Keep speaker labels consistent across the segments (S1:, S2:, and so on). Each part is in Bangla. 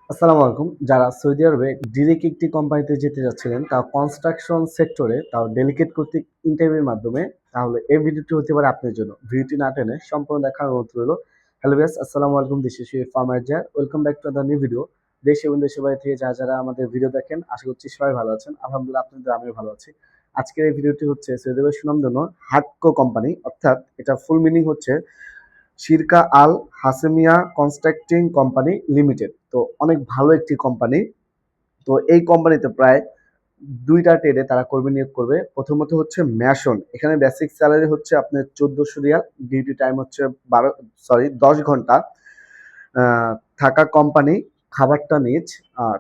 S1: আসসালামু আলাইকুম। যারা সৌদি আরবে ডিরেক্ট একটি কোম্পানিতে যেতে যাচ্ছিলেন, তাও কনস্ট্রাকশন সেক্টরে, তাও ডেলিগেট কর্তৃক ইন্টারভিউর মাধ্যমে, তাহলে এই ভিডিওটি হতে পারে আপনার জন্য। ভিডিওটি না টেনে সম্পূর্ণ দেখার অনুরোধ রইল। হ্যালো ভিউয়ার্স, আসসালামু আলাইকুম। This is Sharif farmer jar. Welcome back to the new video. দেশ এবং দেশের বাইরে থেকে যারা আমাদের ভিডিও দেখেন, আশা করছি সবাই ভালো আছেন। আলহামদুলিল্লাহ, আপনাদের আমিও ভালো আছি। আজকের এই ভিডিওটি হচ্ছে সৌদি আরবের সুনামধন্য হাডকো কোম্পানি, অর্থাৎ এটা ফুল মিনিং হচ্ছে শিরকা আল হাসেমিয়া কনস্ট্রাক্টিং কোম্পানি লিমিটেড। তো অনেক ভালো একটি কোম্পানি। তো এই কোম্পানিতে প্রায় ২টা ট্রেডে তারা কর্মী নিয়োগ করবে। প্রথমত হচ্ছে ম্যাসন। এখানে বেসিক স্যালারি হচ্ছে আপনার ১৪০০ রিয়াল, ডিউটি টাইম হচ্ছে ১০ ঘন্টা। আ থাকা কোম্পানি, খাবারটা নিজ।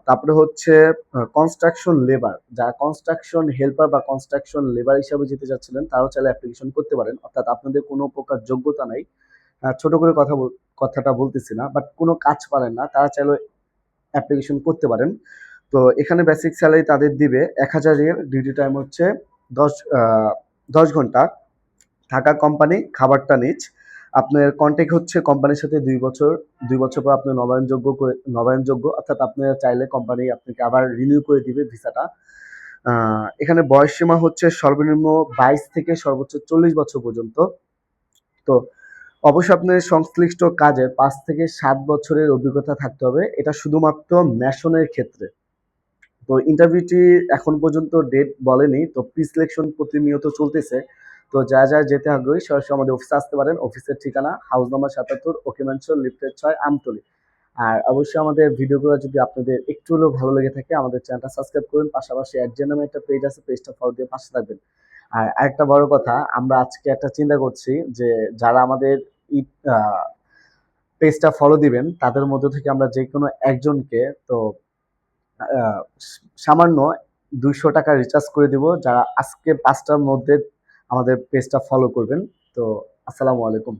S1: তারপরে হচ্ছে কনস্ট্রাকশন লেবার। যারা কনস্ট্রাকশন হেল্পার বা কনস্ট্রাকশন লেবার হিসাবে যেতে চাচ্ছিলেন, তারাও চাইলে অ্যাপ্লিকেশন করতে পারেন। অর্থাৎ আপনাদের কোনো প্রকার যোগ্যতা নাই। ছোট করে কথাটা বলতেছি না, বাট কোনো কাজ পারেন না, তারা চাইলে অ্যাপ্লিকেশন করতে পারেন। তো এখানে বেসিক স্যালারি তাদের দিবে ১,০০০ রিয়াল, ডিউটি টাইম হচ্ছে ১০ আ ১০ ঘন্টা। থাকা কোম্পানি, খাবারটা নিজ। আপনার কন্ট্রাক্ট হচ্ছে কোম্পানির সাথে ২ বছর। ২ বছর পর আপনার নবায়নযোগ্য, অর্থাৎ আপনারা চাইলে কোম্পানি আপনাকে আবার রিনিউ করে দিবে ভিসাটা। এখানে বয়সসীমা হচ্ছে সর্বনিম্ন ২২ থেকে সর্বোচ্চ ৪০ বছর পর্যন্ত। তো অবশ্যই আপনার সংশ্লিষ্ট কাজে ৫ থেকে ৭ বছরের অভিজ্ঞতা থাকতে হবে। এটা শুধুমাত্র ম্যাসনের ক্ষেত্রে। তো ইন্টারভিউটি এখন পর্যন্ত ডেট বলেনি। তো প্রি-সিলেকশন প্রতিনিয়ত চলতেছে। তো যারা যেতে আগ্রহী সরাসরি আমাদের অফিসে আসতে পারেন। অফিসের ঠিকানা হাউস নাম্বার ৭৭, ওকে ম্যানশন, লিফটেড ৬, আমতলী। আর অবশ্যই আমাদের ভিডিওগুলো যদি আপনাদের একটু হলেও ভালো লেগে থাকে, আমাদের চ্যানেলটা সাবস্ক্রাইব করুন। পাশাপাশি @jen নামে একটা পেজ আছে, পেজটা ফলো দিয়ে পাশে থাকবেন। আর আরেকটা বড় কথা, আমরা আজকে একটা চিন্তা করছি যে যারা আমাদের ই আ পেজটা ফলো দিবেন, তাদের মধ্য থেকে আমরা যেকোনো একজনকে তো আ সামান্য ৳২০০ রিচার্জ করে দিব, যারা আজকে ৫ টার মধ্যে আমাদের পেজটা ফলো করবেন। তো আসসালামু আলাইকুম।